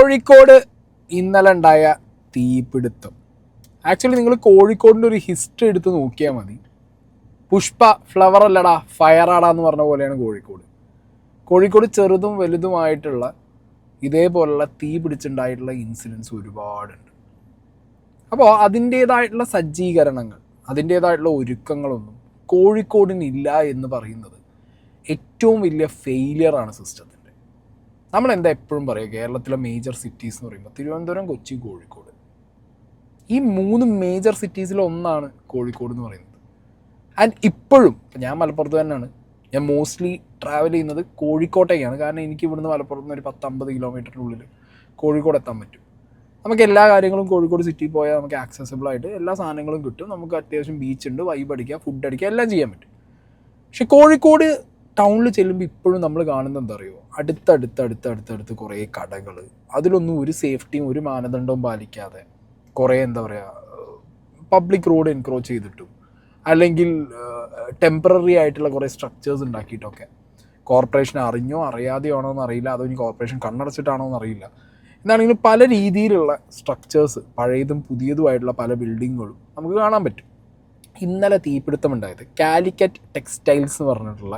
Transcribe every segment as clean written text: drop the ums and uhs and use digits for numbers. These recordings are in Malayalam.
കോഴിക്കോട് ഇന്നലെ ഉണ്ടായ തീപിടുത്തം. ആക്ച്വലി നിങ്ങൾ കോഴിക്കോടിൻ്റെ ഒരു ഹിസ്റ്ററി എടുത്ത് നോക്കിയാൽ മതി. പുഷ്പ ഫ്ലവർ അല്ലടാ ഫയറാടാ എന്ന് പറഞ്ഞ പോലെയാണ് കോഴിക്കോട് ചെറുതും വലുതുമായിട്ടുള്ള ഇതേപോലുള്ള തീ പിടിച്ചുണ്ടായിട്ടുള്ള ഇൻസിഡൻസ് ഒരുപാടുണ്ട്. അപ്പോൾ അതിൻ്റേതായിട്ടുള്ള സജ്ജീകരണങ്ങൾ, അതിൻ്റേതായിട്ടുള്ള ഒരുക്കങ്ങളൊന്നും കോഴിക്കോടിനില്ല എന്ന് പറയുന്നത് ഏറ്റവും വലിയ ഫെയിലിയറാണ് സിസ്റ്റത്തിൻ്റെ. നമ്മളെന്താ എപ്പോഴും പറയുക, കേരളത്തിലെ മേജർ സിറ്റീസ് എന്ന് പറയുമ്പോൾ തിരുവനന്തപുരം, കൊച്ചി, കോഴിക്കോട്, ഈ 3 മേജർ സിറ്റീസിലൊന്നാണ് കോഴിക്കോട് എന്ന് പറയുന്നത്. ആൻഡ് ഇപ്പോഴും ഞാൻ മലപ്പുറത്ത് തന്നെയാണ്, ഞാൻ മോസ്റ്റ്ലി ട്രാവൽ ചെയ്യുന്നത് കോഴിക്കോട്ടേക്കാണ്. കാരണം എനിക്ക് ഇവിടുന്ന് മലപ്പുറത്ത് നിന്ന് ഒരു 10-50 കിലോമീറ്ററിനുള്ളിൽ കോഴിക്കോട് എത്താൻ പറ്റും. നമുക്ക് എല്ലാ കാര്യങ്ങളും കോഴിക്കോട് സിറ്റിയിൽ പോയാൽ നമുക്ക് ആക്സസിബിളായിട്ട് എല്ലാ സാധനങ്ങളും കിട്ടും. നമുക്ക് അത്യാവശ്യം ബീച്ചുണ്ട്, വൈബ് അടിക്കുക, ഫുഡ് അടിക്കുക, എല്ലാം ചെയ്യാൻ പറ്റും. പക്ഷെ കോഴിക്കോട് ടൗണിൽ ചെല്ലുമ്പോൾ ഇപ്പോഴും നമ്മൾ കാണുന്നത് എന്താ അറിയുമോ, അടുത്തടുത്ത് കുറേ കടകൾ, അതിലൊന്നും ഒരു സേഫ്റ്റിയും ഒരു മാനദണ്ഡവും പാലിക്കാതെ കുറേ എന്താ പറയുക പബ്ലിക് റോഡ് എൻക്രോച്ച് ചെയ്തിട്ടും അല്ലെങ്കിൽ ടെമ്പററി ആയിട്ടുള്ള കുറേ സ്ട്രക്ചേഴ്സ് ഉണ്ടാക്കിയിട്ടൊക്കെ കോർപ്പറേഷൻ അറിഞ്ഞോ അറിയാതെയോ ആണോ എന്നറിയില്ല, അതോ ഇനി കോർപ്പറേഷൻ കണ്ണടച്ചിട്ടാണോ എന്നറിയില്ല, എന്താണെങ്കിലും പല രീതിയിലുള്ള സ്ട്രക്ചേഴ്സ്, പഴയതും പുതിയതുമായിട്ടുള്ള പല ബിൽഡിങ്ങുകളും നമുക്ക് കാണാൻ പറ്റും. ഇന്നലെ തീപിടുത്തമുണ്ടായത് കാലിക്കറ്റ് ടെക്സ്റ്റൈൽസ് എന്ന് പറഞ്ഞിട്ടുള്ള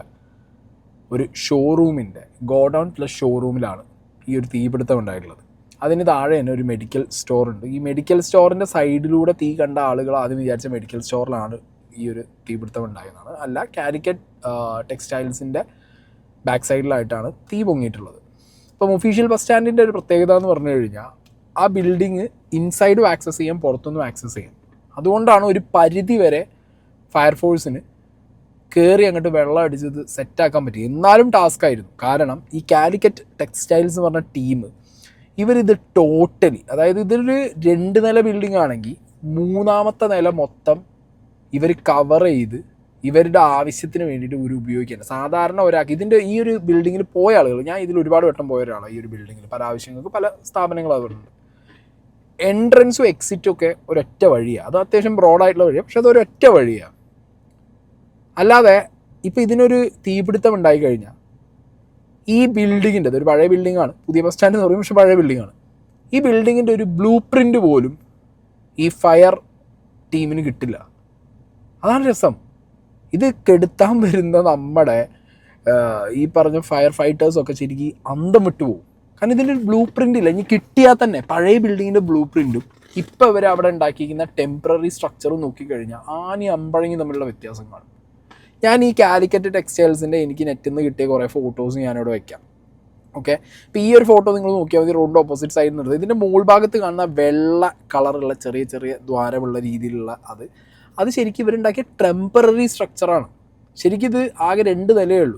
ഒരു ഷോറൂമിൻ്റെ ഗോഡൗൺ പ്ലസ് ഷോറൂമിലാണ് ഈ ഒരു തീപിടുത്തം ഉണ്ടായിട്ടുള്ളത്. അതിന് താഴെ തന്നെ ഒരു മെഡിക്കൽ സ്റ്റോറുണ്ട്. ഈ മെഡിക്കൽ സ്റ്റോറിൻ്റെ സൈഡിലൂടെ തീ കണ്ട ആളുകൾ ആദ്യം വിചാരിച്ച മെഡിക്കൽ സ്റ്റോറിലാണ് ഈ ഒരു തീപിടുത്തം ഉണ്ടായതാണ്. അല്ല, കാലിക്കറ്റ് ടെക്സ്റ്റൈൽസിൻ്റെ ബാക്ക് സൈഡിലായിട്ടാണ് തീ പൊങ്ങിയിട്ടുള്ളത്. ഇപ്പം ഒഫീഷ്യൽ ബസ് സ്റ്റാൻഡിൻ്റെ ഒരു പ്രത്യേകത എന്ന് പറഞ്ഞു കഴിഞ്ഞാൽ ആ ബിൽഡിങ് ഇൻസൈഡും ആക്സസ് ചെയ്യാം, പുറത്തുനിന്നും ആക്സസ് ചെയ്യാം. അതുകൊണ്ടാണ് ഒരു പരിധി വരെ ഫയർഫോഴ്സിന് കയറി അങ്ങോട്ട് വെള്ളം അടിച്ചത് സെറ്റാക്കാൻ പറ്റി. എന്നാലും ടാസ്ക് ആയിരുന്നു. കാരണം ഈ കാലിക്കറ്റ് ടെക്സ്റ്റൈൽസ് എന്ന് പറഞ്ഞ ടീം ഇവരിത് ടോട്ടലി, അതായത് ഇതൊരു 2 നില ബിൽഡിംഗ് ആണെങ്കിൽ 3ാമത്തെ നില മൊത്തം ഇവർ കവർ ചെയ്ത് ഇവരുടെ ആവശ്യത്തിന് വേണ്ടിയിട്ട് ഇവർ ഉപയോഗിക്കുകയാണ്. സാധാരണ ഒരാൾക്ക് ഇതിൻ്റെ ഈ ഒരു ബിൽഡിങ്ങിൽ പോയ ആളുകൾ, ഞാൻ ഇതിൽ ഒരുപാട് വട്ടം പോയ ഒരാളാണ്. ഈ ഒരു ബിൽഡിങ്ങിൽ പല ആവശ്യങ്ങൾക്ക് പല സ്ഥാപനങ്ങളും അതുണ്ട്. എൻട്രൻസും എക്സിറ്റും ഒക്കെ ഒരൊറ്റ വഴിയാണ്. അത് അത്യാവശ്യം ബ്രോഡായിട്ടുള്ള വഴിയാണ്, പക്ഷെ അതൊരൊറ്റ വഴിയാണ്. അല്ലാതെ ഇപ്പോൾ ഇതിനൊരു തീപിടുത്തം ഉണ്ടായിക്കഴിഞ്ഞാൽ ഈ ബിൽഡിങ്ങിൻ്റെ, അതൊരു പഴയ ബിൽഡിങ്ങാണ്, പുതിയ ബസ് സ്റ്റാൻഡ് എന്ന് പറയും, പക്ഷെ പഴയ ബിൽഡിങ്ങാണ്. ഈ ബിൽഡിങ്ങിൻ്റെ ഒരു ബ്ലൂ പ്രിൻ്റ് പോലും ഈ ഫയർ ടീമിന് കിട്ടില്ല. അതാണ് രസം. ഇത് കെടുത്താൻ വരുന്ന നമ്മുടെ ഈ പറഞ്ഞ ഫയർ ഫൈറ്റേഴ്സൊക്കെ ശരിക്കും അന്തം വിട്ടു പോകും. കാരണം ഇതിൻ്റെ ഒരു ബ്ലൂ പ്രിൻ്റ് ഇല്ല. ഇനി കിട്ടിയാൽ തന്നെ പഴയ ബിൽഡിങ്ങിൻ്റെ ബ്ലൂ പ്രിൻറ്റും ഇപ്പോൾ ഇവർ അവിടെ ഉണ്ടാക്കിയിരിക്കുന്ന ടെമ്പററി സ്ട്രക്ചറും നോക്കിക്കഴിഞ്ഞാൽ ആനി അമ്പഴങ്ങി തമ്മിലുള്ള വ്യത്യാസം കാണും. ഞാൻ ഈ കാലിക്കറ്റ് ടെക്സ്റ്റൈൽസിൻ്റെ എനിക്ക് നെറ്റിൽ നിന്ന് കിട്ടിയ കുറേ ഫോട്ടോസ് ഞാനിവിടെ വയ്ക്കാം. ഓക്കെ, ഇപ്പോൾ ഈ ഒരു ഫോട്ടോ നിങ്ങൾ നോക്കിയാൽ മതി. റോഡിൻ്റെ ഓപ്പോസിറ്റ് സൈഡിൽ നിന്നത് ഇതിൻ്റെ മുകൾ ഭാഗത്ത് കാണുന്ന വെള്ള കളറുള്ള ചെറിയ ചെറിയ ദ്വാരമുള്ള രീതിയിലുള്ള അത് ശരിക്കും ഇവരുണ്ടാക്കിയ ടെമ്പററി സ്ട്രക്ചറാണ്. ശരിക്കും ഇത് ആകെ 2 നിലയേ ഉള്ളൂ.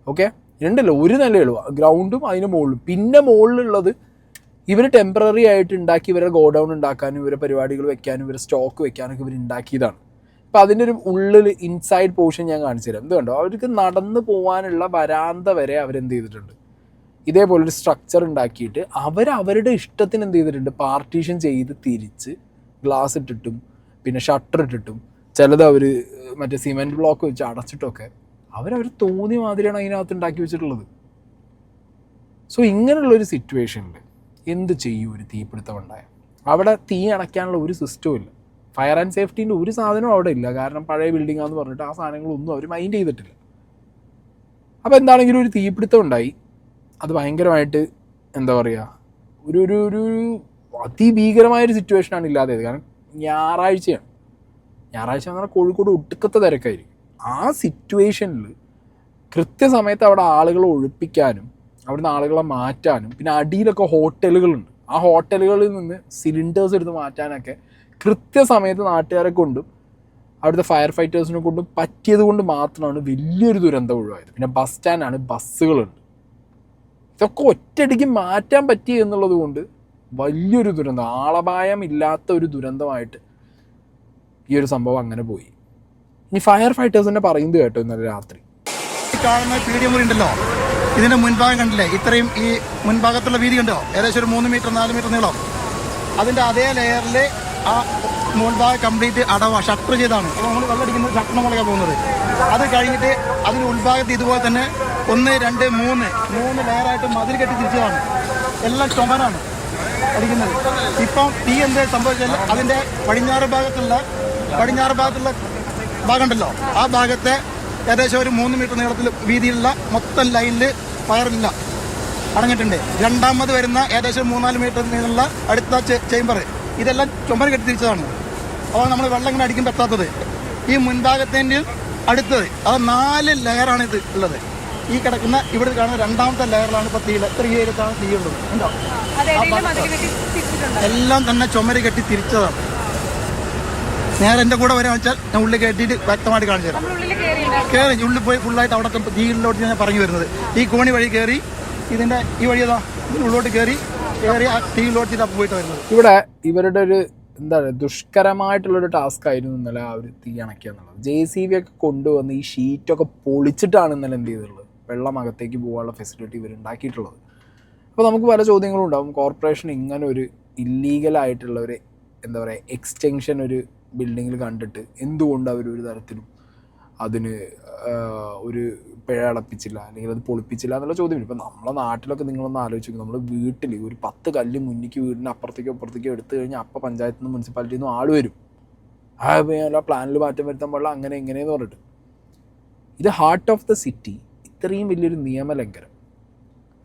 ഓക്കെ, 2 അല്ല, 1 നിലയേ ഉള്ളൂ, ഗ്രൗണ്ടും അതിന് മുകളിലും. പിന്നെ മുകളിലുള്ളത് ഇവർ ടെമ്പററി ആയിട്ട് ഉണ്ടാക്കി ഇവരുടെ ഗോഡൗൺ ഉണ്ടാക്കാനും ഇവരുടെ പരിപാടികൾ വെക്കാനും ഇവരുടെ സ്റ്റോക്ക് വെക്കാനൊക്കെ ഇവർ ഉണ്ടാക്കിയതാണ്. അപ്പോൾ അതിൻ്റെ ഒരു ഉള്ളിൽ ഇൻസൈഡ് പോർഷൻ ഞാൻ കാണിച്ചു തരാം. എന്ത് കണ്ടോ, അവർക്ക് നടന്നു പോകാനുള്ള വരാന്ത വരെ അവരെന്ത് ചെയ്തിട്ടുണ്ട്, ഇതേപോലൊരു സ്ട്രക്ചർ ഉണ്ടാക്കിയിട്ട് അവരുടെ ഇഷ്ടത്തിന് എന്ത് ചെയ്തിട്ടുണ്ട്, പാർട്ടീഷൻ ചെയ്ത് തിരിച്ച് ഗ്ലാസ് ഇട്ടിട്ടും പിന്നെ ഷട്ടർ ഇട്ടിട്ടും ചിലത് അവർ മറ്റേ സിമെൻറ്റ് ബ്ലോക്ക് വെച്ച് അടച്ചിട്ടൊക്കെ അവർ തോന്നിയ മാതിരിയാണ് അതിനകത്ത് ഉണ്ടാക്കി വെച്ചിട്ടുള്ളത്. സോ ഇങ്ങനെയുള്ളൊരു സിറ്റുവേഷനിൽ എന്ത് ചെയ്യും ഒരു തീപിടുത്തം ഉണ്ടായ? അവിടെ തീ അണയ്ക്കാനുള്ള ഒരു സിസ്റ്റവും ഇല്ല. ഫയർ ആൻഡ് സേഫ്റ്റീൻ്റെ ഒരു സാധനവും അവിടെ ഇല്ല. കാരണം പഴയ ബിൽഡിങ്ങാന്ന് പറഞ്ഞിട്ട് ആ സാധനങ്ങളൊന്നും അവർ മൈൻഡ് ചെയ്തിട്ടില്ല. അപ്പോൾ എന്താണെങ്കിലും ഒരു തീപിടുത്തം ഉണ്ടായി. അത് ഭയങ്കരമായിട്ട് എന്താ പറയുക, ഒരു അതിഭീകരമായൊരു സിറ്റുവേഷനാണ് ഇല്ലാതായത്. കാരണം ഞായറാഴ്ച എന്ന് പറഞ്ഞാൽ കോഴിക്കോട് ഒടുക്കത്തെ തിരക്കായിരിക്കും. ആ സിറ്റുവേഷനിൽ കൃത്യസമയത്ത് അവിടെ ആളുകളെ ഒഴിപ്പിക്കാനും അവിടുന്ന് ആളുകളെ മാറ്റാനും പിന്നെ അടിയിലൊക്കെ ഹോട്ടലുകളുണ്ട്, ആ ഹോട്ടലുകളിൽ നിന്ന് സിലിണ്ടേഴ്സ് എടുത്ത് മാറ്റാനൊക്കെ കൃത്യസമയത്ത് നാട്ടുകാരെ കൊണ്ടും അവിടുത്തെ ഫയർ ഫൈറ്റേഴ്സിനെ കൊണ്ടും പറ്റിയത് കൊണ്ട് മാത്രമാണ് വലിയൊരു ദുരന്തം ഒഴിവായത്. പിന്നെ ബസ് സ്റ്റാൻഡാണ്, ബസ്സുകളുണ്ട്, ഇതൊക്കെ ഒറ്റയടിക്ക് മാറ്റാൻ പറ്റി എന്നുള്ളത് കൊണ്ട് വലിയൊരു ദുരന്തം, ആളപായം ഇല്ലാത്ത ഒരു ദുരന്തമായിട്ട് ഈ ഒരു സംഭവം അങ്ങനെ പോയി. ഇനി ഫയർ ഫൈറ്റേഴ്സിനെ പറയുന്നത് കേട്ടോ, ഇന്നലെ രാത്രി കാണുന്ന പീഡിയ മുറി ഉണ്ടല്ലോ, ഇതിൻ്റെ മുൻഭാഗം കണ്ടില്ലേ, ഇത്രയും ഈ മുൻഭാഗത്തുള്ള വീതി കണ്ടോ, ഏകദേശം ഒരു 3 മീറ്റർ 4 മീറ്റർ നീളം. അതിൻ്റെ അതേ ലെയറിൽ ആ മുൻഭാഗം കംപ്ലീറ്റ് ഷട്ടർ ചെയ്താണ്. അപ്പോൾ നമ്മൾ വെള്ളമടിക്കുന്നത് ഷട്ടറിന് മുളകാൻ പോകുന്നത്. അത് കഴിഞ്ഞിട്ട് അതിന് ഉൾഭാഗത്ത് ഇതുപോലെ തന്നെ 1, 2, 3 ലെയറായിട്ട് മതിൽ കെട്ടി തിരിച്ചതാണ്. എല്ലാം ചുമരാണ് അടിക്കുന്നത്. ഇപ്പം തീ എന്താ സംഭവിച്ചാൽ അതിൻ്റെ പടിഞ്ഞാറ് ഭാഗത്തുള്ള ഭാഗമുണ്ടല്ലോ, ആ ഭാഗത്തെ ഏകദേശം ഒരു 3 മീറ്റർ നീളത്തിൽ വീതിയുള്ള മൊത്തം ലൈനിൽ ഫയറില്ല, അടഞ്ഞിട്ടുണ്ട്. രണ്ടാമത് വരുന്ന ഏകദേശം 3-4 മീറ്റർ നീളമുള്ള അടുത്ത ചേംബർ, ഇതെല്ലാം ചുമര് കെട്ടി തിരിച്ചതാണ്. അപ്പോൾ നമ്മൾ വെള്ളം ഇങ്ങനെ അടിക്കുമ്പോൾ എത്താത്തത് ഈ മുൻഭാഗത്തിൻ്റെ അടുത്തത്, അത് 4 ലെയറാണ് ഇത് ഉള്ളത്. ഈ കിടക്കുന്ന ഇവിടെ കാണുന്ന രണ്ടാമത്തെ ലെയറിലാണ് ഇപ്പോൾ തീയിൽ എത്ര ഏരിയത്താണ് തീയുള്ളത് ഉണ്ടോ, എല്ലാം തന്നെ ചുമര് കെട്ടി തിരിച്ചതാണ്. നേരെ എൻ്റെ കൂടെ വരാൻ വെച്ചാൽ ഞാൻ ഉള്ളിൽ കയറ്റിയിട്ട് വ്യക്തമായിട്ട് കാണിച്ചു തരാം. കയറി ഉള്ളിൽ പോയി ഫുള്ളായിട്ട് അവിടെ തീയിലോട്ട് ഞാൻ പറഞ്ഞു വരുന്നത്. ഈ കോണി വഴി കയറി ഇതിൻ്റെ ഈ വഴി ഏതാ ഉള്ളോട്ട് കയറി ആ തീയിലോട്ട് ഇതാ പോയിട്ട് വരുന്നത്. ഇവിടെ ഇവരുടെ ഒരു എന്താണ് ദുഷ്കരമായിട്ടുള്ളൊരു ടാസ്ക് ആയിരുന്നു ഇന്നലെ ആ ഒരു തീ അണയ്ക്കുക എന്നുള്ളത്. JCB ഒക്കെ കൊണ്ടുവന്ന് ഈ ഷീറ്റൊക്കെ പൊളിച്ചിട്ടാണ് ഇന്നലെ എന്ത് ചെയ്തിട്ടുള്ളത്, വെള്ളം അകത്തേക്ക് പോകാനുള്ള ഫെസിലിറ്റി ഇവർ ഉണ്ടാക്കിയിട്ടുള്ളത്. അപ്പോൾ നമുക്ക് പല ചോദ്യങ്ങളും ഉണ്ടാവും. കോർപ്പറേഷൻ ഇങ്ങനെ ഒരു ഇല്ലീഗലായിട്ടുള്ള ഒരു എന്താ പറയുക എക്സ്റ്റെൻഷൻ ഒരു ബിൽഡിങ്ങിൽ കണ്ടിട്ട് എന്തുകൊണ്ട് അവർ ഒരു തരത്തിലും അതിന് ഒരു പിഴ അടപ്പിച്ചില്ല അല്ലെങ്കിൽ അത് പൊളിപ്പിച്ചില്ല എന്നുള്ള ചോദ്യം. ഇപ്പം നമ്മളെ നാട്ടിലൊക്കെ നിങ്ങളൊന്ന് ആലോചിച്ച് നോക്കും, നമ്മുടെ വീട്ടിൽ ഒരു 10 കല്ല് മുന്നിക്ക് വീടിന് അപ്പുറത്തേക്കോ അപ്പുറത്തേക്കോ എടുത്തു കഴിഞ്ഞാൽ അപ്പം പഞ്ചായത്തിൽ നിന്ന് മുനിസിപ്പാലിറ്റിയിൽ നിന്ന് ആൾ വരും. ആ പ്ലാനിൽ മാറ്റം വരുത്താൻ പാടില്ല അങ്ങനെ എങ്ങനെയെന്ന് പറഞ്ഞിട്ട്. ഇത് ഹാർട്ട് ഓഫ് ദ സിറ്റി, ഇത്രയും വലിയൊരു നിയമലംഘനം,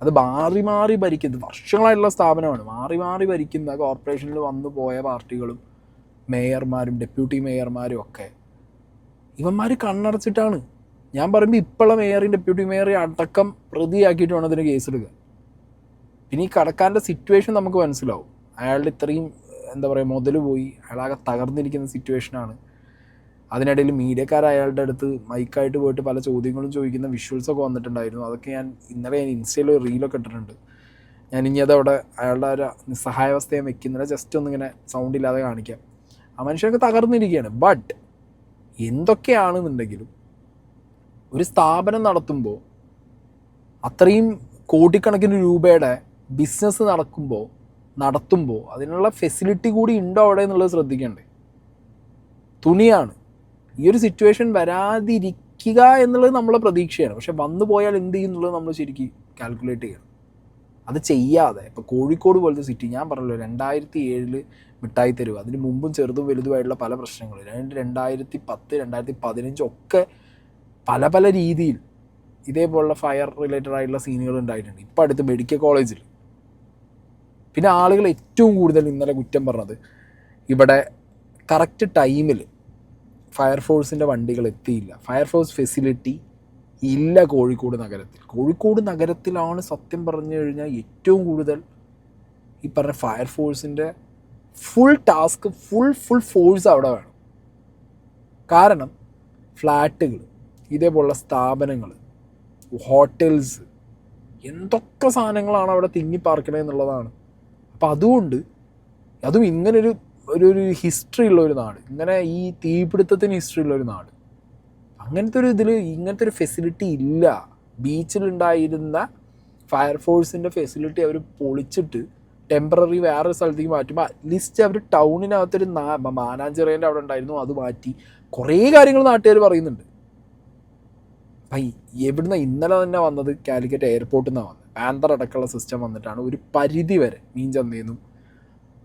അത് മാറി മാറി ഭരിക്കുന്നത് വർഷങ്ങളായിട്ടുള്ള സ്ഥാപനമാണ്. മാറി മാറി ഭരിക്കുന്ന കോർപ്പറേഷനിൽ വന്നു പോയ പാർട്ടികളും മേയർമാരും ഡെപ്യൂട്ടി മേയർമാരും ഒക്കെ ഇവന്മാർ കണ്ണടച്ചിട്ടാണ്. ഞാൻ പറയുമ്പോൾ ഇപ്പോഴുള്ള മേയറും ഡെപ്യൂട്ടി മേയറെ അടക്കം പ്രതിയാക്കിയിട്ട് വേണം അതിന് കേസെടുക്കുക. പിന്നെ ഈ കടക്കാരൻ്റെ സിറ്റുവേഷൻ നമുക്ക് മനസ്സിലാവും. അയാളുടെ ഇത്രയും എന്താ പറയുക മുതൽ പോയി, അയാളാകെ തകർന്നിരിക്കുന്ന സിറ്റുവേഷനാണ്. അതിനിടയിൽ മീഡിയക്കാർ അയാളുടെ അടുത്ത് മൈക്കായിട്ട് പോയിട്ട് പല ചോദ്യങ്ങളും ചോദിക്കുന്ന വിഷ്വൽസൊക്കെ വന്നിട്ടുണ്ടായിരുന്നു. അതൊക്കെ ഇന്നലെ ഞാൻ ഇൻസ്റ്റയിൽ റീലൊക്കെ ഇട്ടിട്ടുണ്ട്. ഞാൻ ഇനി അതവിടെ അയാളുടെ ഒരു നിസ്സഹായാവസ്ഥയെ വെക്കുന്നില്ല, ജസ്റ്റ് ഒന്നിങ്ങനെ സൗണ്ട് ഇല്ലാതെ കാണിക്കാം. ആ മനുഷ്യനൊക്കെ തകർന്നിരിക്കുകയാണ്. ബട്ട് എന്തൊക്കെയാണെന്നുണ്ടെങ്കിലും ഒരു സ്ഥാപനം നടത്തുമ്പോൾ അത്രയും കോടിക്കണക്കിന് രൂപയുടെ ബിസിനസ് നടത്തുമ്പോൾ അതിനുള്ള ഫെസിലിറ്റി കൂടി ഉണ്ടോ അവിടെ എന്നുള്ളത് ശ്രദ്ധിക്കണ്ടേ. തുണിയാണ് ഈ ഒരു സിറ്റുവേഷൻ വരാതിരിക്കുക എന്നുള്ളത് നമ്മളെ പ്രതീക്ഷയാണ്. പക്ഷെ വന്നു പോയാൽ എന്ത് ചെയ്യും എന്നുള്ളത് നമ്മൾ ശരിക്കും കാൽക്കുലേറ്റ് ചെയ്യണം. അത് ചെയ്യാതെ ഇപ്പോൾ കോഴിക്കോട് പോലത്തെ സിറ്റി, ഞാൻ പറഞ്ഞല്ലോ 2007 മിഠായി തെരുവ്, അതിന് മുമ്പും ചെറുതും വലുതുമായിട്ടുള്ള പല പ്രശ്നങ്ങളും, 2010 2015 ഒക്കെ പല പല രീതിയിൽ ഇതേപോലുള്ള ഫയർ റിലേറ്റഡ് ആയിട്ടുള്ള സീനുകൾ ഉണ്ടായിട്ടുണ്ട്. ഇപ്പോൾ അടുത്ത് മെഡിക്കൽ കോളേജിൽ. പിന്നെ ആളുകൾ ഏറ്റവും കൂടുതൽ ഇന്നലെ കുറ്റം പറഞ്ഞത് ഇവിടെ കറക്റ്റ് ടൈമിൽ ഫയർഫോഴ്സിൻ്റെ വണ്ടികൾ എത്തിയില്ല, ഫയർഫോഴ്സ് ഫെസിലിറ്റി ഇല്ല കോഴിക്കോട് നഗരത്തിൽ. കോഴിക്കോട് നഗരത്തിലാണ് സത്യം പറഞ്ഞു കഴിഞ്ഞാൽ ഏറ്റവും കൂടുതൽ ഈ പറഞ്ഞ ഫയർഫോഴ്സിൻ്റെ ഫുൾ ടാസ്ക് ഫുൾ ഫോഴ്സ് അവിടെ വേണം. കാരണം ഫ്ലാറ്റുകൾ, ഇതേപോലുള്ള സ്ഥാപനങ്ങൾ, ഹോട്ടൽസ്, എന്തൊക്കെ സാധനങ്ങളാണ് അവിടെ തിങ്ങിപ്പാർക്കണേ എന്നുള്ളതാണ്. അപ്പം അതുകൊണ്ട് അതും ഇങ്ങനൊരു ഒരു ഹിസ്റ്ററി ഉള്ളൊരു നാട്, ഇങ്ങനെ ഈ തീപിടുത്തത്തിന് ഹിസ്റ്ററി ഉള്ളൊരു നാട്, അങ്ങനത്തെ ഒരു ഇതിൽ ഇങ്ങനത്തെ ഒരു ഫെസിലിറ്റി ഇല്ല. ബീച്ചിലുണ്ടായിരുന്ന ഫയർഫോഴ്സിൻ്റെ ഫെസിലിറ്റി അവർ പൊളിച്ചിട്ട് ടെമ്പററി വേറൊരു സ്ഥലത്തേക്ക് മാറ്റുമ്പോൾ അറ്റ്ലീസ്റ്റ് അവർ ടൗണിനകത്തൊരു മാനാഞ്ചിറേൻ്റെ അവിടെ ഉണ്ടായിരുന്നു, അത് മാറ്റി കുറേ കാര്യങ്ങൾ നാട്ടുകാർ പറയുന്നുണ്ട്. അപ്പം എവിടുന്ന ഇന്നലെ തന്നെ വന്നത് കാലിക്കറ്റ് എയർപോർട്ടിൽ നിന്നാണ് വന്നത്. പാന്തർ അടക്കമുള്ള സിസ്റ്റം വന്നിട്ടാണ് ഒരു പരിധി വരെ മീൻ ചന്തയെന്നും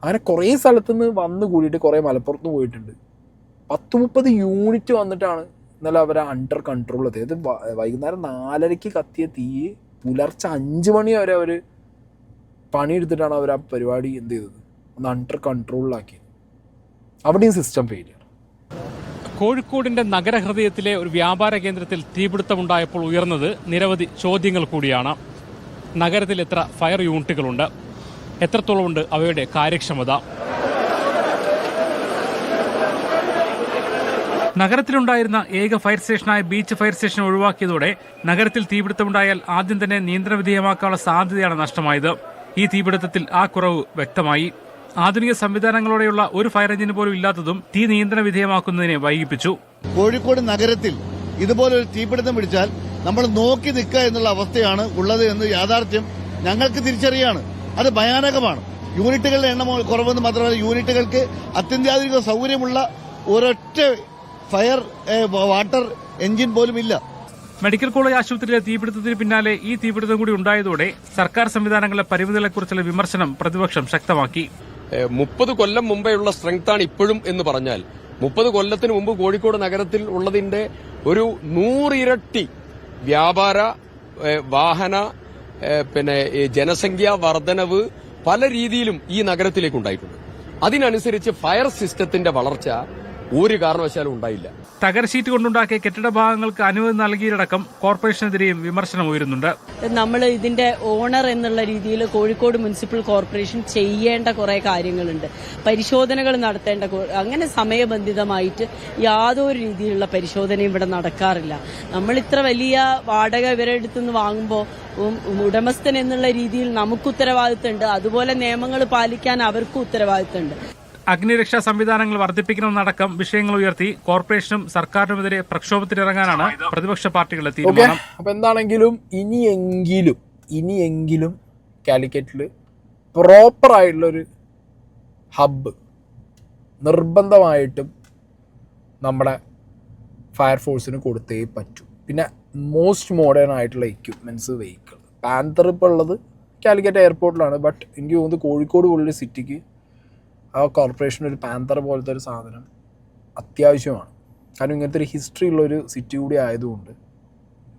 അങ്ങനെ കുറേ സ്ഥലത്തുനിന്ന് വന്ന് കൂടിയിട്ട് കുറേ മലപ്പുറത്ത് പോയിട്ടുണ്ട്. 10-30 യൂണിറ്റ് വന്നിട്ടാണ് ഇന്നലെ അവർ അണ്ടർ കൺട്രോൾ എത്തിയത്. വൈകുന്നേരം 4:30 കത്തിയ തീ പുലർച്ചെ 5 മണി വരെ അവർ പണിയെടുത്തിട്ടാണ് അവർ ആ പരിപാടി എന്ത് ചെയ്തത്, ഒന്ന് അണ്ടർ കൺട്രോളിലാക്കിയത്. അവിടെയും സിസ്റ്റം ഫെയിലിയർ. കോഴിക്കോടിന്റെ നഗരഹൃദയത്തിലെ ഒരു വ്യാപാര കേന്ദ്രത്തിൽ തീപിടുത്തമുണ്ടായപ്പോൾ ഉയർന്നത് നിരവധി ചോദ്യങ്ങൾ കൂടിയാണ്. നഗരത്തിൽ എത്ര ഫയർ യൂണിറ്റുകളുണ്ട്, എത്രത്തോളമുണ്ട് അവയുടെ കാര്യക്ഷമത, നഗരത്തിലുണ്ടായിരുന്ന ഏക ഫയർ സ്റ്റേഷനായ ബീച്ച് ഫയർ സ്റ്റേഷൻ ഒഴിവാക്കിയതോടെ നഗരത്തിൽ തീപിടുത്തമുണ്ടായാൽ ആദ്യം തന്നെ നിയന്ത്രണവിധേയമാക്കാനുള്ള സാധ്യതയാണ് നഷ്ടമായത്. ഈ തീപിടുത്തത്തിൽ ആ കുറവ് വ്യക്തമായി. ആധുനിക സംവിധാനങ്ങളോടെയുള്ള ഒരു ഫയർ എഞ്ചിന് പോലും ഇല്ലാത്തതും തീ നിയന്ത്രണ വിധേയമാക്കുന്നതിനെ വൈകിപ്പിച്ചു. കോഴിക്കോട് നഗരത്തിൽ ഇതുപോലൊരു തീപിടുത്തം പിടിച്ചാൽ നമ്മൾ നോക്കി നിൽക്കുക എന്നുള്ള അവസ്ഥയാണ് ഉള്ളത് എന്ന് യാഥാർത്ഥ്യം ഞങ്ങൾക്ക് തിരിച്ചറിയാണ്. അത് ഭയാനകമാണ്. യൂണിറ്റുകളുടെ എണ്ണം കുറവെന്ന് മാത്രമല്ല, യൂണിറ്റുകൾക്ക് അത്യന്താധുനിക സൗകര്യമുള്ള ഒരൊറ്റ ഫയർ വാട്ടർ എഞ്ചിൻ പോലും ഇല്ല. മെഡിക്കൽ കോളേജ് ആശുപത്രിയിലെ തീപിടുത്തത്തിന് പിന്നാലെ ഈ തീപിടുത്തം കൂടി ഉണ്ടായതോടെ സർക്കാർ സംവിധാനങ്ങളിലെ പരിമിതികളെക്കുറിച്ചുള്ള വിമർശനം പ്രതിപക്ഷം ശക്തമാക്കി. 30 കൊല്ലം മുമ്പെയുള്ള സ്ട്രെങ്താണ് ഇപ്പോഴും എന്ന് പറഞ്ഞാൽ 30 കൊല്ലത്തിന് മുമ്പ് കോഴിക്കോട് നഗരത്തിൽ ഉള്ളതിന്റെ ഒരു 100 ഇരട്ടി വ്യാപാര, വാഹന, ജനസംഖ്യാ വർധനവ് പല രീതിയിലും ഈ നഗരത്തിലേക്ക് ഉണ്ടായിട്ടുണ്ട്. അതിനനുസരിച്ച് ഫയർ സിസ്റ്റത്തിന്റെ വളർച്ച ഒരു കാരണവശാലും ഉണ്ടായില്ല. തകരശീറ്റ് കൊണ്ടുണ്ടാക്കിയ കെട്ടിട ഭാഗങ്ങൾക്ക് അനുമതി നൽകിയതടക്കം കോർപ്പറേഷനെതിരെയും വിമർശനം ഉയരുന്നുണ്ട്. നമ്മൾ ഇതിന്റെ ഓണർ എന്നുള്ള രീതിയിൽ കോഴിക്കോട് മുനിസിപ്പൽ കോർപ്പറേഷൻ ചെയ്യേണ്ട കുറെ കാര്യങ്ങളുണ്ട്. പരിശോധനകൾ നടത്തേണ്ട, അങ്ങനെ സമയബന്ധിതമായിട്ട് യാതൊരു രീതിയിലുള്ള പരിശോധനയും ഇവിടെ നടക്കാറില്ല. നമ്മൾ ഇത്ര വലിയ വാടക ഇവരുടെ അടുത്തുനിന്ന് വാങ്ങുമ്പോൾ ഉടമസ്ഥൻ എന്നുള്ള രീതിയിൽ നമുക്ക് ഉത്തരവാദിത്തമുണ്ട്, അതുപോലെ നിയമങ്ങൾ പാലിക്കാൻ അവർക്കും ഉത്തരവാദിത്തമുണ്ട്. അഗ്നിരക്ഷാ സംവിധാനങ്ങൾ വർദ്ധിപ്പിക്കണമെന്നടക്കം വിഷയങ്ങൾ ഉയർത്തി കോർപ്പറേഷനും സർക്കാരിനുമെതിരെ പ്രക്ഷോഭത്തിനിറങ്ങാനാണ് പ്രതിപക്ഷ പാർട്ടികളുടെ തീരുമാനം. അപ്പൊ എന്താണെങ്കിലും ഇനിയെങ്കിലും കാലിക്കറ്റിൽ പ്രോപ്പറായിട്ടുള്ളൊരു ഹബ്ബ് നിർബന്ധമായിട്ടും നമ്മുടെ ഫയർഫോഴ്സിന് കൊടുത്തേ പറ്റൂ. പിന്നെ മോസ്റ്റ് മോഡേൺ ആയിട്ടുള്ള എക്യുപ്മെൻറ്റ്സ്, വെഹിക്കിൾ. പാന്തർ ഇപ്പോൾ ഉള്ളത് കാലിക്കറ്റ് എയർപോർട്ടിലാണ്. ബട്ട് എനിക്ക് തോന്നുന്നത് കോഴിക്കോട് പോലൊരു സിറ്റിക്ക് ആ കോർപ്പറേഷൻ ഒരു പാന്തർ പോലത്തെ ഒരു സാധനം അത്യാവശ്യമാണ്. കാരണം ഇങ്ങനത്തെ ഒരു ഹിസ്റ്ററി ഉള്ളൊരു സിറ്റി കൂടി ആയതുകൊണ്ട്,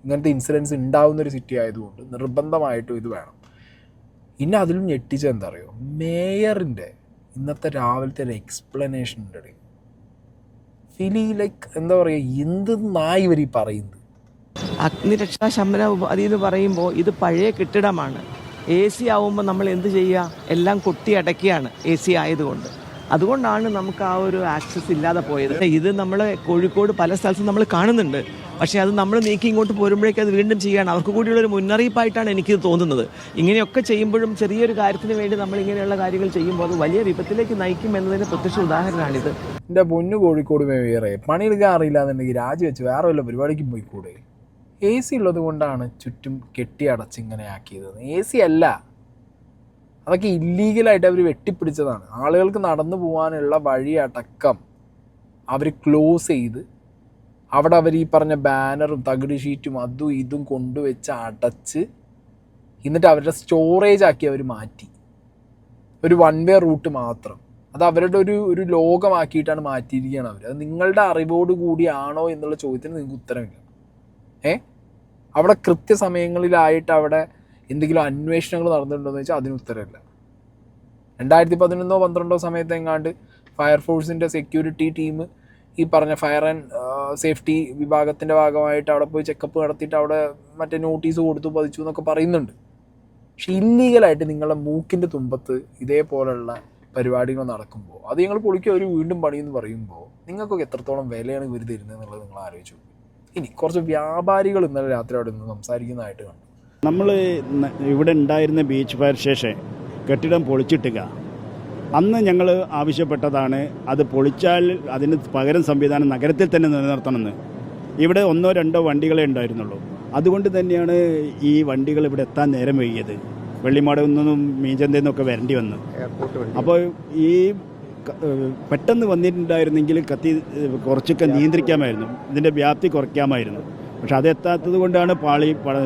ഇങ്ങനത്തെ ഇൻസിഡൻസ് ഉണ്ടാവുന്നൊരു സിറ്റി ആയതുകൊണ്ട് നിർബന്ധമായിട്ടും ഇത് വേണം. ഇനി അതിലും ഞെട്ടിച്ചത് എന്താ അറിയോ, മേയറിൻ്റെ ഇന്നത്തെ രാവിലത്തെ ഒരു എക്സ്പ്ലനേഷൻ ഉണ്ട്. ഫീലി ലൈക്ക് എന്താ പറയുക, എന്ത് നായി ഇവർ ഈ പറയുന്നത്. അഗ്നിരക്ഷാ ശമന ഉപാധി എന്ന് പറയുമ്പോൾ ഇത് പഴയ കെട്ടിടമാണ്. AC ആവുമ്പോൾ നമ്മൾ എന്ത് ചെയ്യുക, എല്ലാം കൊട്ടി അടയ്ക്കുകയാണ് AC ആയതുകൊണ്ട്. അതുകൊണ്ടാണ് നമുക്ക് ആ ഒരു ആക്സസ് ഇല്ലാതെ പോയത്. ഇത് നമ്മൾ കോഴിക്കോട് പല സ്ഥലത്തും നമ്മൾ കാണുന്നുണ്ട്. പക്ഷേ അത് നമ്മൾ നീക്കി ഇങ്ങോട്ട് പോരുമ്പോഴേക്കും അത് വീണ്ടും ചെയ്യുകയാണ്. അവർക്ക് കൂടിയുള്ളൊരു മുന്നറിയിപ്പായിട്ടാണ് എനിക്കിത് തോന്നുന്നത്. ഇങ്ങനെയൊക്കെ ചെയ്യുമ്പോഴും ചെറിയൊരു കാര്യത്തിന് വേണ്ടി നമ്മൾ ഇങ്ങനെയുള്ള കാര്യങ്ങൾ ചെയ്യുമ്പോൾ അത് വലിയ വിപത്തിലേക്ക് നയിക്കും എന്നതിന് പ്രത്യക്ഷ ഉദാഹരണമാണിത്. എൻ്റെ പൊന്നു കോഴിക്കോട് മേയറെ, പണിയെടുക്കാൻ അറിയില്ല എന്നുണ്ടെങ്കിൽ രാജിവെച്ച് വേറെ വല്ല പരിപാടിക്കും പോയിക്കൂടെ? AC ഉള്ളത് കൊണ്ടാണ് ചുറ്റും കെട്ടി അടച്ചിങ്ങനെ ആക്കിയത്. AC അല്ല, അതൊക്കെ ഇല്ലീഗലായിട്ട് അവർ വെട്ടിപ്പിടിച്ചതാണ്. ആളുകൾക്ക് നടന്നു പോകാനുള്ള വഴി അടക്കം അവർ ക്ലോസ് ചെയ്ത് അവിടെ അവർ ഈ പറഞ്ഞ ബാനറും തകിട് ഷീറ്റും അതും ഇതും കൊണ്ടുവച്ച് അടച്ച് എന്നിട്ട് അവരുടെ സ്റ്റോറേജ് ആക്കി അവർ മാറ്റി. ഒരു 1 വേ റൂട്ട് മാത്രം. അത് അവരുടെ ഒരു ലോകമാക്കിയിട്ടാണ് മാറ്റിയിരിക്കുകയാണ് അവർ. അത് നിങ്ങളുടെ അറിവോട് കൂടിയാണോ എന്നുള്ള ചോദ്യത്തിന് നിങ്ങൾക്ക് ഉത്തരമില്ല. അവിടെ കൃത്യസമയങ്ങളിലായിട്ട് അവിടെ എന്തെങ്കിലും അന്വേഷണങ്ങൾ നടന്നിട്ടുണ്ടോയെന്ന് വെച്ചാൽ അതിന് ഉത്തരമില്ല. 2011-12 സമയത്ത് എങ്ങാണ്ട് ഫയർഫോഴ്സിൻ്റെ സെക്യൂരിറ്റി ടീം ഈ പറഞ്ഞ ഫയർ ആൻഡ് സേഫ്റ്റി വിഭാഗത്തിൻ്റെ ഭാഗമായിട്ട് അവിടെ പോയി ചെക്കപ്പ് നടത്തിയിട്ട് അവിടെ മറ്റേ നോട്ടീസ് കൊടുത്തു പതിച്ചു എന്നൊക്കെ പറയുന്നുണ്ട്. പക്ഷെ ഇല്ലീഗലായിട്ട് നിങ്ങളുടെ മൂക്കിൻ്റെ തുമ്പത്ത് ഇതേപോലുള്ള പരിപാടികൾ നടക്കുമ്പോൾ അത് ഞങ്ങൾ പൊളിക്കുക ഒരു വീണ്ടും പണിയെന്ന് പറയുമ്പോൾ നിങ്ങൾക്കൊക്കെ എത്രത്തോളം വിലയാണ് ഇവർ തരുന്നത് എന്നുള്ളത് നിങ്ങൾ ആലോചിച്ചു. ഇനി കുറച്ച് വ്യാപാരികൾ ഇന്നലെ രാത്രി അവിടെ നിന്ന് സംസാരിക്കുന്നതായിട്ട് കണ്ടു. നമ്മൾ ഇവിടെ ഉണ്ടായിരുന്ന ബീച്ച് ഫയർ സ്റ്റേഷൻ കെട്ടിടം പൊളിച്ചിട്ടുക. അന്ന് ഞങ്ങൾ ആവശ്യപ്പെട്ടതാണ് അത് പൊളിച്ചാൽ അതിന് പകരം സംവിധാനം നഗരത്തിൽ തന്നെ നിലനിർത്തണമെന്ന്. ഇവിടെ 1-2 വണ്ടികളെ ഉണ്ടായിരുന്നുള്ളൂ. അതുകൊണ്ട് തന്നെയാണ് ഈ വണ്ടികൾ ഇവിടെ എത്താൻ നേരം വൈകിയത്. വെള്ളിമാട് നിന്നും മീഞ്ചന്തയിൽ നിന്നൊക്കെ വരേണ്ടി വന്നു. അപ്പോൾ ഈ പെട്ടെന്ന് വന്നിട്ടുണ്ടായിരുന്നെങ്കിൽ കുറച്ചൊക്കെ നിയന്ത്രിക്കാമായിരുന്നു, ഇതിൻ്റെ വ്യാപ്തി കുറയ്ക്കാമായിരുന്നു. പക്ഷെ അതെത്താത്തത് കൊണ്ടാണ്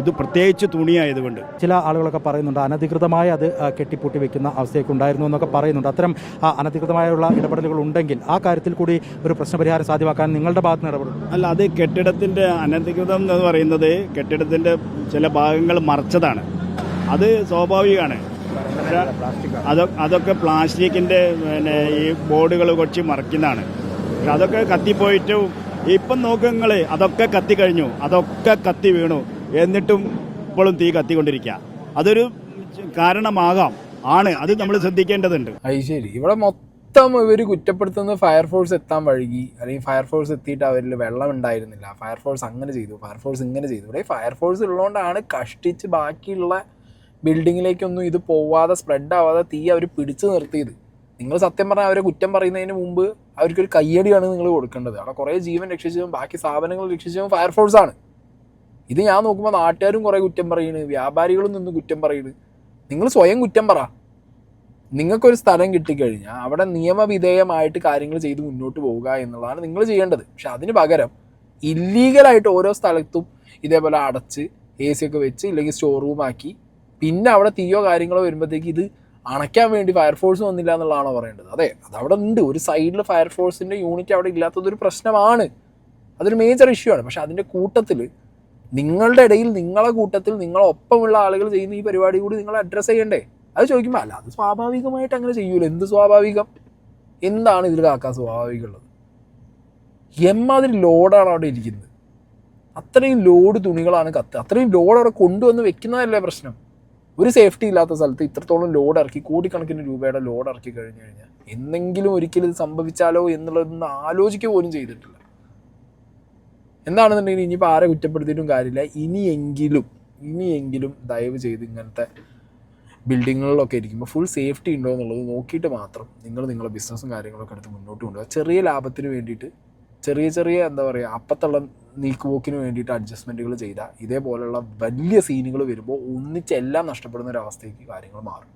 ഇത് പ്രത്യേകിച്ച് തുണിയായതുകൊണ്ട്. ചില ആളുകളൊക്കെ പറയുന്നുണ്ട് അനധികൃതമായി അത് കെട്ടിപ്പൂട്ടി വെക്കുന്ന അവസ്ഥയൊക്കെ ഉണ്ടായിരുന്നു എന്നൊക്കെ പറയുന്നുണ്ട്. അത്തരം അനധികൃതമായുള്ള ഇടപെടലുകൾ ഉണ്ടെങ്കിൽ ആ കാര്യത്തിൽ കൂടി ഒരു പ്രശ്നപരിഹാരം സാധ്യമാക്കാൻ നിങ്ങളുടെ ഭാഗത്ത് നിന്ന് ഇടപെടും. അല്ല, അത് കെട്ടിടത്തിൻ്റെ അനധികൃതം എന്ന് പറയുന്നത് കെട്ടിടത്തിൻ്റെ ചില ഭാഗങ്ങൾ മറച്ചതാണ്. അത് സ്വാഭാവികമാണ്. അതൊക്കെ പ്ലാസ്റ്റിക്കിൻ്റെ ഈ ബോർഡുകൾ കൊച്ച് മറക്കുന്നതാണ്. പക്ഷെ അതൊക്കെ കത്തിപ്പോയിട്ട് ഇപ്പം നോക്കുക, അതൊക്കെ കത്തി കഴിഞ്ഞു, അതൊക്കെ കത്തി വീണു, എന്നിട്ടും ഇപ്പോഴും തീ കത്തിക്കൊണ്ടിരിക്കുക. അതൊരു കാരണമാകാം, അത് നമ്മൾ ശ്രദ്ധിക്കേണ്ടതുണ്ട്. അത് ശരി. ഇവിടെ മൊത്തം ഇവർ കുറ്റപ്പെടുത്തുന്നത് ഫയർഫോഴ്സ് എത്താൻ വഴുകി, അല്ലെങ്കിൽ ഫയർഫോഴ്സ് എത്തിയിട്ട് അവരിൽ വെള്ളം ഉണ്ടായിരുന്നില്ല, ഫയർഫോഴ്സ് അങ്ങനെ ചെയ്തു, ഫയർഫോഴ്സ് ഇങ്ങനെ ചെയ്തു. ഇവിടെ ഫയർഫോഴ്സ് ഉള്ളതുകൊണ്ടാണ് കഷ്ടിച്ച് ബാക്കിയുള്ള ബിൽഡിങ്ങിലേക്കൊന്നും ഇത് പോവാതെ സ്പ്രെഡ് ആവാതെ തീ അവർ പിടിച്ചു നിർത്തിയത്. നിങ്ങൾ സത്യം പറഞ്ഞാൽ അവരെ കുറ്റം പറയുന്നതിന് മുമ്പ് അവർക്കൊരു കയ്യടിയാണ് നിങ്ങൾ കൊടുക്കേണ്ടത്. അവിടെ കുറേ ജീവൻ രക്ഷിച്ചതും ബാക്കി സ്ഥാപനങ്ങൾ രക്ഷിച്ചതും ഫയർഫോഴ്സാണ്. ഇത് ഞാൻ നോക്കുമ്പോൾ നാട്ടുകാരും കുറേ കുറ്റം പറയുന്നത്, വ്യാപാരികളും നിന്ന് കുറ്റം പറയുന്നത്. നിങ്ങൾ സ്വയം കുറ്റം പറ. നിങ്ങൾക്കൊരു സ്ഥലം കിട്ടിക്കഴിഞ്ഞാൽ അവിടെ നിയമവിധേയമായിട്ട് കാര്യങ്ങൾ ചെയ്ത് മുന്നോട്ട് പോവുക എന്നുള്ളതാണ് നിങ്ങൾ ചെയ്യേണ്ടത്. പക്ഷെ അതിന് പകരം ഇല്ലീഗലായിട്ട് ഓരോ സ്ഥലത്തും ഇതേപോലെ അടച്ച് AC ഒക്കെ വെച്ച് ഇല്ലെങ്കിൽ സ്റ്റോർ റൂമാക്കി, പിന്നെ അവിടെ തീയോ കാര്യങ്ങളോ വരുമ്പോഴത്തേക്ക് ഇത് അണയ്ക്കാൻ വേണ്ടി ഫയർഫോഴ്സ് വന്നില്ല എന്നുള്ളതാണോ പറയേണ്ടത്? അതെ, അതവിടെ ഉണ്ട്. ഒരു സൈഡിൽ ഫയർഫോഴ്സിൻ്റെ യൂണിറ്റ് അവിടെ ഇല്ലാത്തതൊരു പ്രശ്നമാണ്, അതൊരു മേജർ ഇഷ്യൂ ആണ്. പക്ഷെ അതിൻ്റെ കൂട്ടത്തിൽ നിങ്ങളുടെ ഇടയിൽ, നിങ്ങളെ കൂട്ടത്തിൽ നിങ്ങളൊപ്പമുള്ള ആളുകൾ ചെയ്യുന്ന ഈ പരിപാടി കൂടി നിങ്ങൾ അഡ്രസ്സ് ചെയ്യണ്ടേ? അത് ചോദിക്കുമ്പോൾ അല്ല, അത് സ്വാഭാവികമായിട്ട് അങ്ങനെ ചെയ്യൂല. എന്ത് സ്വാഭാവികം? എന്താണ് ഇതിൽ കാക്കാൻ സ്വാഭാവികമുള്ളത്? എമ്മാതിരി ലോഡാണ് അവിടെ ഇരിക്കുന്നത്. അത്രയും ലോഡ് തുണികളാണ് കത്ത്, അത്രയും ലോഡ് അവിടെ കൊണ്ടുവന്ന് വെക്കുന്നതല്ലേ പ്രശ്നം. ഒരു സേഫ്റ്റി ഇല്ലാത്ത സ്ഥലത്ത് ഇത്രത്തോളം ലോഡ് ഇറക്കി, കോടിക്കണക്കിന് രൂപയുടെ ലോഡ് ഇറക്കി കഴിഞ്ഞു കഴിഞ്ഞാൽ എന്തെങ്കിലും ഒരിക്കലും ഇത് സംഭവിച്ചാലോ എന്നുള്ളതൊന്നും ആലോചിക്കുക പോലും ചെയ്തിട്ടില്ല. എന്താണെന്നുണ്ടെങ്കിൽ ഇനിയിപ്പോൾ ആരെ കുറ്റപ്പെടുത്തിയിട്ടും കാര്യമില്ല. ഇനിയെങ്കിലും ദയവ് ചെയ്ത് ഇങ്ങനത്തെ ബിൽഡിങ്ങുകളിലൊക്കെ ഇരിക്കുമ്പോൾ ഫുൾ സേഫ്റ്റി ഉണ്ടോ എന്നുള്ളത് നോക്കിയിട്ട് മാത്രം നിങ്ങളുടെ ബിസിനസ്സും കാര്യങ്ങളൊക്കെ എടുത്ത് മുന്നോട്ട് കൊണ്ടുപോകുക. ചെറിയ ലാഭത്തിന് വേണ്ടിയിട്ട് ചെറിയ എന്താ പറയുക, അപ്പത്തുള്ള നീക്കുപോക്കിന് വേണ്ടിയിട്ട് അഡ്ജസ്റ്റ്മെൻറ്റുകൾ ചെയ്താൽ ഇതേപോലെയുള്ള വലിയ സീനുകൾ വരുമ്പോൾ ഒന്നിച്ചെല്ലാം നഷ്ടപ്പെടുന്ന ഒരവസ്ഥയ്ക്ക് കാര്യങ്ങൾ മാറും.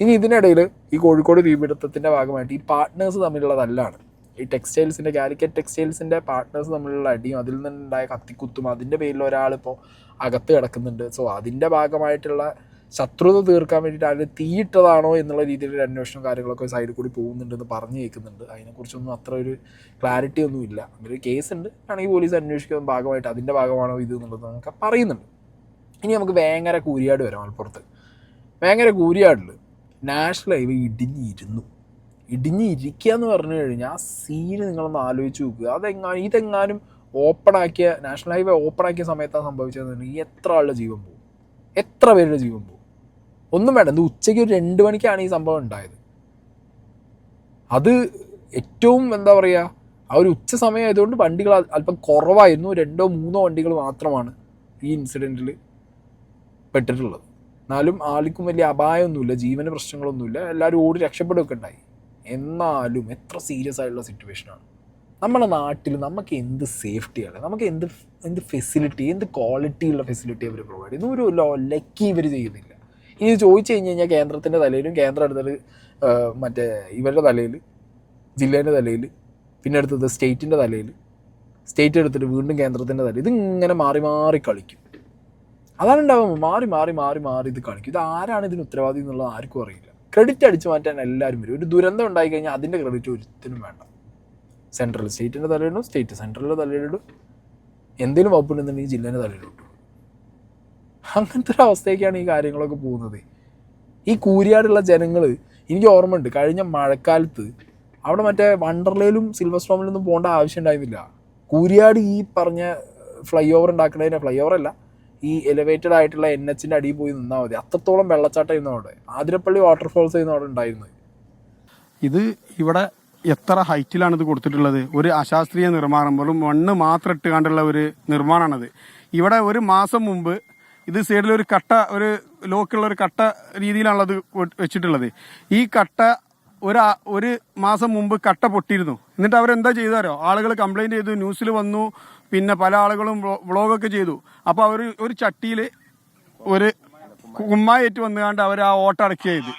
ഇനി ഇതിനിടയിൽ ഈ കോഴിക്കോട് തീപിടുത്തത്തിൻ്റെ ഭാഗമായിട്ട് ഈ പാർട്ട്നേഴ്സ് തമ്മിലുള്ള തല്ലാണ്. ഈ ടെക്സ്റ്റൈൽസിൻ്റെ, കാലിക്കറ്റ് ടെക്സ്റ്റൈൽസിൻ്റെ പാർട്ട്നേഴ്സ് തമ്മിലുള്ള അടിയും അതിൽ നിന്നുണ്ടായ കത്തിക്കുത്തും, അതിൻ്റെ പേരിൽ ഒരാളിപ്പോൾ അകത്ത് കിടക്കുന്നുണ്ട്. സോ അതിൻ്റെ ഭാഗമായിട്ടുള്ള ശത്രുത തീർക്കാൻ വേണ്ടിയിട്ട് അതിൽ തീയിട്ടതാണോ എന്നുള്ള രീതിയിലൊരു അന്വേഷണം കാര്യങ്ങളൊക്കെ സൈഡിൽ കൂടി പോകുന്നുണ്ടെന്ന് പറഞ്ഞു കേൾക്കുന്നുണ്ട്. അതിനെക്കുറിച്ചൊന്നും അത്ര ഒരു ക്ലാരിറ്റി ഒന്നും ഇല്ല. ഒരു കേസുണ്ട്, ആണെങ്കിൽ പോലീസ് അന്വേഷിക്കുന്ന ഭാഗമായിട്ട് അതിൻ്റെ ഭാഗമാണോ ഇത് എന്നുള്ളത് നമുക്ക് പറയുന്നുണ്ട്. ഇനി നമുക്ക് വേങ്ങര കൂരിയാട് വരാം. മലപ്പുറത്ത് വേങ്ങര കൂരിയാടിൽ നാഷണൽ ഹൈവേ ഇടിഞ്ഞിരിക്കുക എന്ന് പറഞ്ഞു കഴിഞ്ഞാൽ ആ സീന് നിങ്ങളൊന്ന് ആലോചിച്ച് നോക്കുക. ഇതെങ്ങാനും ഓപ്പണാക്കിയ, നാഷണൽ ഹൈവേ ഓപ്പണാക്കിയ സമയത്താണ് സംഭവിച്ചതെന്നുണ്ടെങ്കിൽ എത്ര ആളുടെ ജീവൻ പോകും, എത്ര പേരുടെ ജീവൻ പോകും? ഒന്നും വേണ്ട, ഇത് ഉച്ചയ്ക്ക് ഒരു 2 മണിക്കാണ് ഈ സംഭവം ഉണ്ടായത്. അത് ഏറ്റവും എന്താ പറയുക, ആ ഒരു ഉച്ച സമയം ആയതുകൊണ്ട് വണ്ടികൾ അല്പം കുറവായിരുന്നു. 2-3 വണ്ടികൾ മാത്രമാണ് ഈ ഇൻസിഡൻറ്റിൽ പെട്ടിട്ടുള്ളത്. എന്നാലും ആർക്കും വലിയ അപായമൊന്നുമില്ല, ജീവന് പ്രശ്നങ്ങളൊന്നുമില്ല, എല്ലാവരും ഓടി രക്ഷപ്പെടുകയൊക്കെ ഉണ്ടായി. എന്നാലും എത്ര സീരിയസ് ആയിട്ടുള്ള സിറ്റുവേഷനാണ്. നമ്മുടെ നാട്ടിൽ നമുക്ക് എന്ത് സേഫ്റ്റിയാണ്, നമുക്ക് എന്ത് ഫെസിലിറ്റി, എന്ത് ക്വാളിറ്റിയുള്ള ഫെസിലിറ്റി അവർ പ്രൊവൈഡ് ചെയ്യുന്നു? ഒരു ലക്കി ഇവർ ചെയ്യുന്നില്ല. ഇനി ചോദിച്ചു കഴിഞ്ഞാൽ കേന്ദ്രത്തിൻ്റെ തലയിലും, കേന്ദ്രം എടുത്തത് മറ്റേ ഇവരുടെ തലയിൽ, ജില്ലേൻ്റെ തലയിൽ, പിന്നെ എടുത്തത് സ്റ്റേറ്റിൻ്റെ തലയിൽ, സ്റ്റേറ്റ് എടുത്തിട്ട് വീണ്ടും കേന്ദ്രത്തിൻ്റെ തലയിൽ, ഇതിങ്ങനെ മാറി കളിക്കും. അതാണ് ഉണ്ടാവുമ്പോൾ മാറി ഇത് കളിക്കും. ഇത് ആരാണ് ഇതിന് ഉത്തരവാദി എന്നുള്ളത് ആർക്കും അറിയില്ല. ക്രെഡിറ്റ് അടിച്ചു മാറ്റാൻ എല്ലാവരും വരും. ഒരു ദുരന്തം ഉണ്ടായിക്കഴിഞ്ഞാൽ അതിൻ്റെ ക്രെഡിറ്റ് ഒരുത്തിനും വേണ്ട. സെൻട്രൽ സ്റ്റേറ്റിൻ്റെ തലയിടും, സ്റ്റേറ്റ് സെൻട്രലിൻ്റെ തലയിലിടും, എന്തെങ്കിലും വകുപ്പുണ്ടെന്നുണ്ടെങ്കിൽ ജില്ലേൻ്റെ തലയിലിട്ടു. അങ്ങനത്തെ ഒരു അവസ്ഥയൊക്കെയാണ് ഈ കാര്യങ്ങളൊക്കെ പോകുന്നത്. ഈ കൂരിയാടുള്ള ജനങ്ങൾ, എനിക്ക് ഓർമ്മയുണ്ട് കഴിഞ്ഞ മഴക്കാലത്ത് അവിടെ മറ്റേ വണ്ടർലയിലും സിൽവർ സ്റ്റോമിലൊന്നും പോകേണ്ട ആവശ്യം ഉണ്ടായിരുന്നില്ല. കൂരിയാട് ഈ പറഞ്ഞ ഫ്ലൈ ഓവർ ഉണ്ടാക്കുന്നതിന്, ഫ്ലൈ ഓവറല്ല, ഈ എലിവേറ്റഡ് ആയിട്ടുള്ള NHൻ്റെ അടിയിൽ പോയി നിന്നാൽ മതി. അത്രത്തോളം വെള്ളച്ചാട്ടമായിരുന്നു അവിടെ. ആതിരപ്പള്ളി വാട്ടർഫോൾസ് ആയിരുന്നു അവിടെ ഉണ്ടായിരുന്നത്. ഇത് ഇവിടെ എത്ര ഹൈറ്റിലാണ് ഇത് കൊടുത്തിട്ടുള്ളത്? ഒരു അശാസ്ത്രീയ നിർമ്മാണം, വെറും മണ്ണ് മാത്രം ഇട്ടുകൊണ്ടുള്ള ഒരു നിർമ്മാണമാണത്. ഇവിടെ ഒരു മാസം മുമ്പ് ഇത് സൈഡിൽ ഒരു കട്ട, ഒരു ലോക്കുള്ള ഒരു കട്ട രീതിയിലാണുള്ളത് വെച്ചിട്ടുള്ളത്. ഈ കട്ട ഒരു മാസം മുമ്പ് കട്ട പൊട്ടിയിരുന്നു. എന്നിട്ട് അവരെന്താ ചെയ്താരോ, ആളുകൾ കംപ്ലൈന്റ് ചെയ്തു, ന്യൂസിൽ വന്നു, പിന്നെ പല ആളുകളും വ്ളോഗൊക്കെ ചെയ്തു. അപ്പോൾ അവർ ഒരു ചട്ടിയിൽ ഒരു കുമ്മായേറ്റ് വന്നുകൊണ്ട് അവർ ആ ഓട്ട അടക്കുക ചെയ്തു.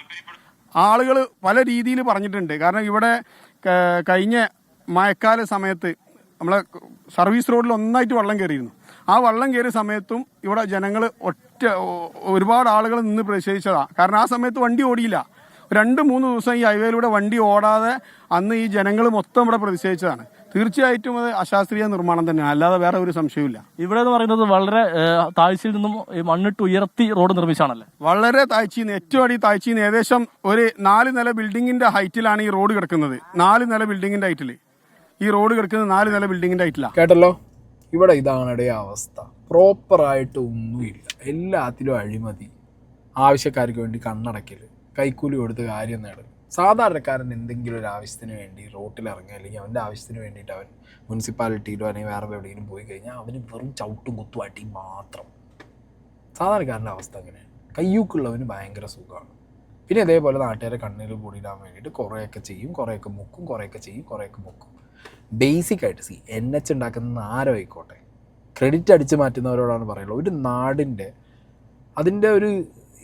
ആളുകൾ പല രീതിയിൽ പറഞ്ഞിട്ടുണ്ട്. കാരണം ഇവിടെ കഴിഞ്ഞ മഴക്കാല സമയത്ത് നമ്മളെ സർവീസ് റോഡിൽ ഒന്നായിട്ട് വെള്ളം കയറിയിരുന്നു. ആ വെള്ളം കയറിയ സമയത്തും ഇവിടെ ജനങ്ങൾ ഒരുപാട് ആളുകൾ നിന്ന് പ്രതിഷേധിച്ചതാണ്. കാരണം ആ സമയത്ത് വണ്ടി ഓടിയില്ല. 2-3 ദിവസം ഈ ഹൈവേയിലൂടെ വണ്ടി ഓടാതെ അന്ന് ഈ ജനങ്ങൾ മൊത്തം ഇവിടെ പ്രതിഷേധിച്ചതാണ്. തീർച്ചയായിട്ടും അത് അശാസ്ത്രീയ നിർമ്മാണം തന്നെയാണ്, അല്ലാതെ വേറെ ഒരു സംശയമില്ല. ഇവിടെ എന്ന് പറയുന്നത് വളരെ താഴ്ചയിൽ നിന്നും മണ്ണിട്ട് ഉയർത്തി റോഡ് നിർമ്മിച്ചാണല്ലേ? വളരെ താഴ്ചയിൽ നിന്ന്, ഏറ്റവും അടി താഴ്ചയിൽ നിന്ന് ഏകദേശം ഒരു 4 നില ബിൽഡിങ്ങിന്റെ ഹൈറ്റിലാണ് ഈ റോഡ് കിടക്കുന്നത്. 4 നില ബിൽഡിങ്ങിന്റെ ഹൈറ്റിൽ ഈ റോഡ് കിടക്കുന്നത് 4 നില ബിൽഡിങ്ങിന്റെ ഹൈറ്റിലാണ്. കേട്ടല്ലോ, ഇവിടെ ഇതാണ് അവസ്ഥ. പ്രോപ്പറായിട്ട് ഒന്നുമില്ല, എല്ലാത്തിലും അഴിമതി, ആവശ്യക്കാർക്ക് വേണ്ടി കണ്ണടക്കൽ, കൈക്കൂലി കൊടുത്ത് കാര്യം നേടൽ. സാധാരണക്കാരൻ എന്തെങ്കിലും ഒരു ആവശ്യത്തിന് വേണ്ടി റോട്ടിലിറങ്ങുക, അല്ലെങ്കിൽ അവൻ്റെ ആവശ്യത്തിന് വേണ്ടിയിട്ട് അവൻ മുനിസിപ്പാലിറ്റിയിലോ അല്ലെങ്കിൽ വേറെ എവിടെയെങ്കിലും പോയി കഴിഞ്ഞാൽ അവന് വെറും ചവിട്ടും കുത്തും അടിയും മാത്രം. സാധാരണക്കാരൻ്റെ അവസ്ഥ അങ്ങനെയാണ്. കയ്യൂക്കുള്ളവന് ഭയങ്കര സുഖമാണ്. പിന്നെ ഇതേപോലെ നാട്ടുകാരെ കണ്ണിൽ കൂടിയിടാൻ വേണ്ടിയിട്ട് കുറേയൊക്കെ ചെയ്യും, കുറേയൊക്കെ മുക്കും, കുറേയൊക്കെ ചെയ്യും, കുറേയൊക്കെ മുക്കും. ബേസിക്കായിട്ട് NH ഉണ്ടാക്കുന്ന ആരോ ആയിക്കോട്ടെ, ക്രെഡിറ്റ് അടിച്ച് മാറ്റുന്നവരോടാണ് പറയുള്ളത്. ഒരു നാടിൻ്റെ അതിൻ്റെ ഒരു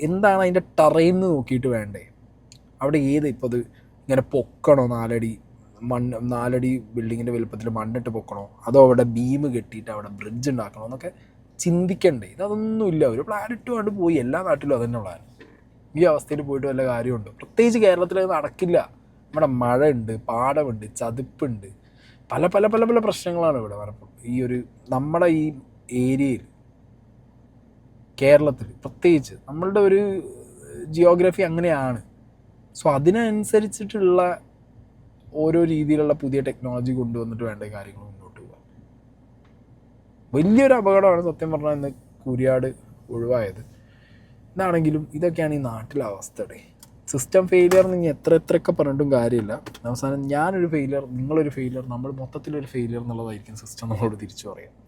എന്താണ് അതിൻ്റെ ടെറൈന്ന് നോക്കിയിട്ട് വേണ്ടേ അവിടെ ഇപ്പോൾ അത് ഇങ്ങനെ പൊക്കണോ, 4 അടി ബിൽഡിങ്ങിൻ്റെ വലുപ്പത്തിൽ മണ്ണിട്ട് പൊക്കണോ, അതോ അവിടെ ബീം കെട്ടിയിട്ട് അവിടെ ബ്രിഡ്ജ് ഉണ്ടാക്കണോ എന്നൊക്കെ ചിന്തിക്കണ്ടേ? ഇതൊന്നുമില്ല. ഒരു പ്ലാൻ ഇട്ടുകൊണ്ട് പോയി. എല്ലാ നാട്ടിലും അതന്നെ ഉള്ളതാണ്. ഈ അവസ്ഥയിൽ പോയിട്ട് വല്ല കാര്യമുണ്ടോ? പ്രത്യേകിച്ച് കേരളത്തിൽ അത് നടക്കില്ല. നമ്മുടെ മഴയുണ്ട്, പാടമുണ്ട്, ചതുപ്പുണ്ട്, പല പല പല പല പ്രശ്നങ്ങളാണ് ഇവിടെ പലപ്പോഴും ഈ ഒരു നമ്മുടെ ഈ ഏരിയയിൽ, കേരളത്തിൽ പ്രത്യേകിച്ച്. നമ്മളുടെ ഒരു ജിയോഗ്രഫി അങ്ങനെയാണ്. സോ അതിനനുസരിച്ചിട്ടുള്ള ഓരോ രീതിയിലുള്ള പുതിയ ടെക്നോളജി കൊണ്ടുവന്നിട്ട് വേണ്ട കാര്യങ്ങൾ മുന്നോട്ട് പോകാൻ. വലിയൊരു അപകടമാണ് സത്യം പറഞ്ഞാൽ ഇന്ന് കൂരിയാട് ഒഴിവായത്. ഇതാണെങ്കിലും ഇതൊക്കെയാണ് ഈ നാട്ടിലെ അവസ്ഥയുടെ. സിസ്റ്റം ഫെയിലിയർ എന്ന് എത്രയൊക്കെ പറഞ്ഞിട്ടും കാര്യമില്ല. അവസാനം ഞാനൊരു ഫെയിലിയർ, നിങ്ങളൊരു ഫെയിലിയർ, നമ്മൾ മൊത്തത്തിലൊരു ഫെയിലിയർ എന്നുള്ളതായിരിക്കും സിസ്റ്റം നമ്മളോട് തിരിച്ചു പറയാം.